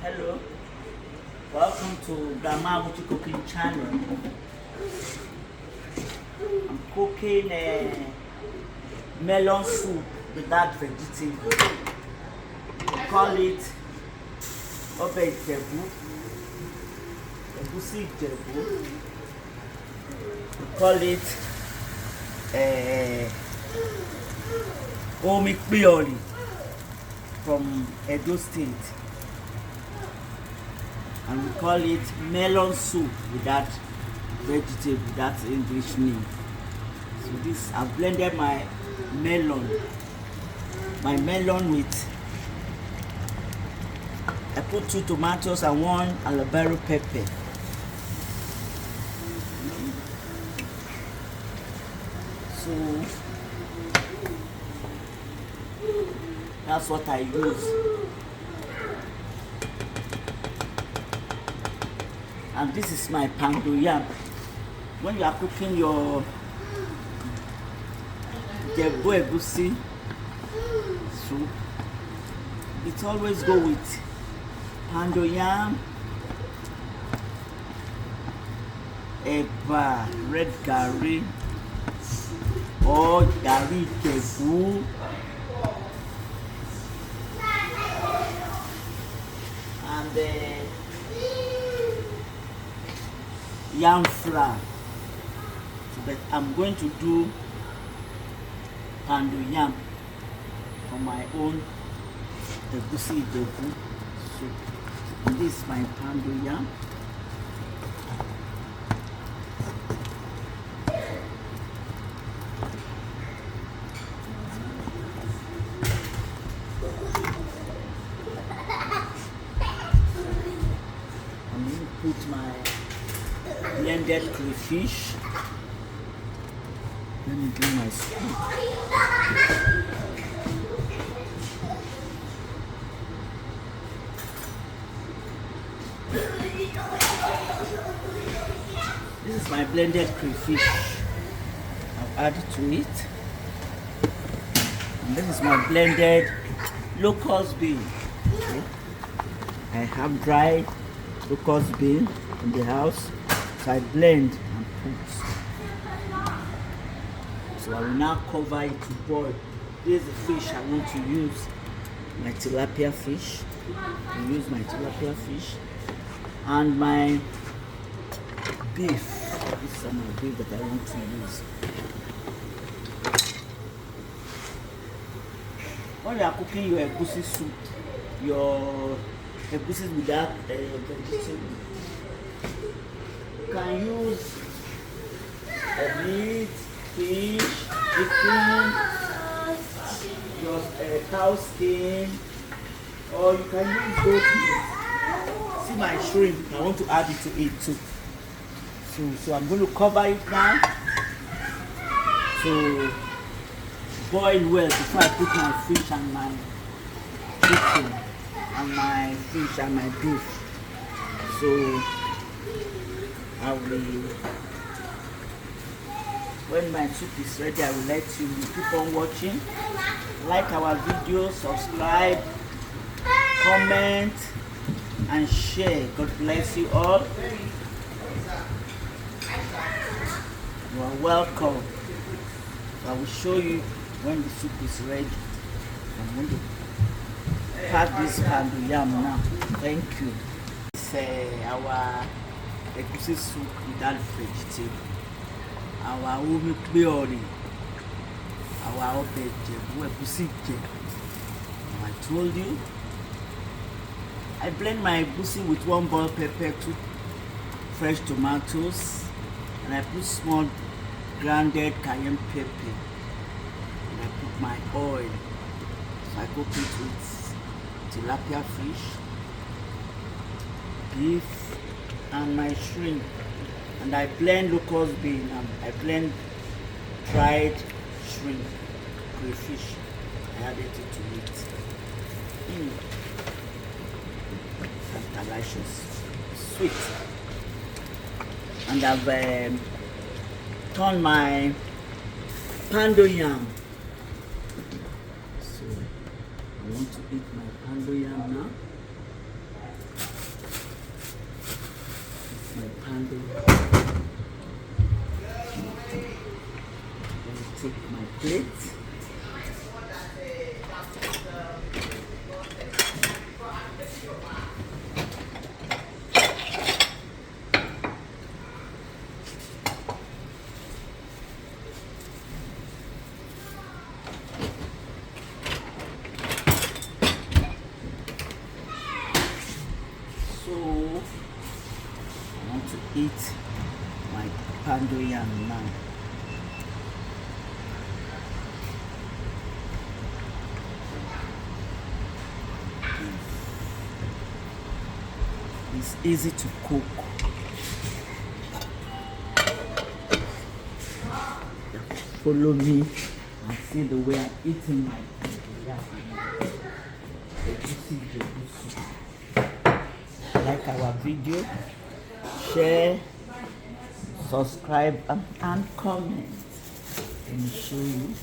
Hello, welcome to Grandma Auchi cooking channel. I'm cooking a melon soup without vegetable. We call it Obe Jebu, Egusi Jebu. We call it Omi Pioli from Edo State. And we call it melon soup without vegetable. That's English name. So this, I've blended my melon with, I put 2 tomatoes and 1 alabaro pepper. So that's what I use. And this is my pando yam. When you are cooking your Jebu egusi soup, it always go with pando yam, eba, red gari, or gari Jebu, and yam flour. So that I'm going to do pando yam for my own egusi Jebu soup. And this is my pando yam. I'm going to put my blended crayfish. Let me get my spoon. This is my blended crayfish. I've added to it. And this is my blended locust bean. Okay. I have dried locust bean in the house. So I blend and put. So I will now cover it to boil. This is the fish I want to use. My tilapia fish. I use my tilapia fish. And my beef. This is my beef that I want to use. When you are cooking your egusi soup, your egusi without vegetable, you can use a meat, fish, chicken, just cow skin, or you can use goat meat. See my shrimp, I want to add it to it too. So I'm going to cover it now to boil well before I put my fish and my chicken and my fish and my beef. So I will, when my soup is ready, I will let you keep on watching. Like our video, subscribe, comment, and share. God bless you all. You are welcome. I will show you when the soup is ready. I'm going to pack this pando yam now. Thank you. It's our egusi soup without vegetable. Our Omi Pioli. Our Obe Jebu, egusi Jebu. I told you. I blend my egusi with 1 bell pepper, 2 fresh tomatoes, and I put small grounded cayenne pepper. And I put my oil. So I cook it with tilapia fish, beef, and my shrimp. And I blend locust bean and I blend dried shrimp, crayfish. I added it to it. And delicious, sweet. And I've turned my pando yam. So I want to eat my pando yam now. Take my plate. So I want to eat my pando yam now. It's easy to cook. Follow me and see the way I'm eating my pando yam. Like our video, share, subscribe, and comment. Let me show you.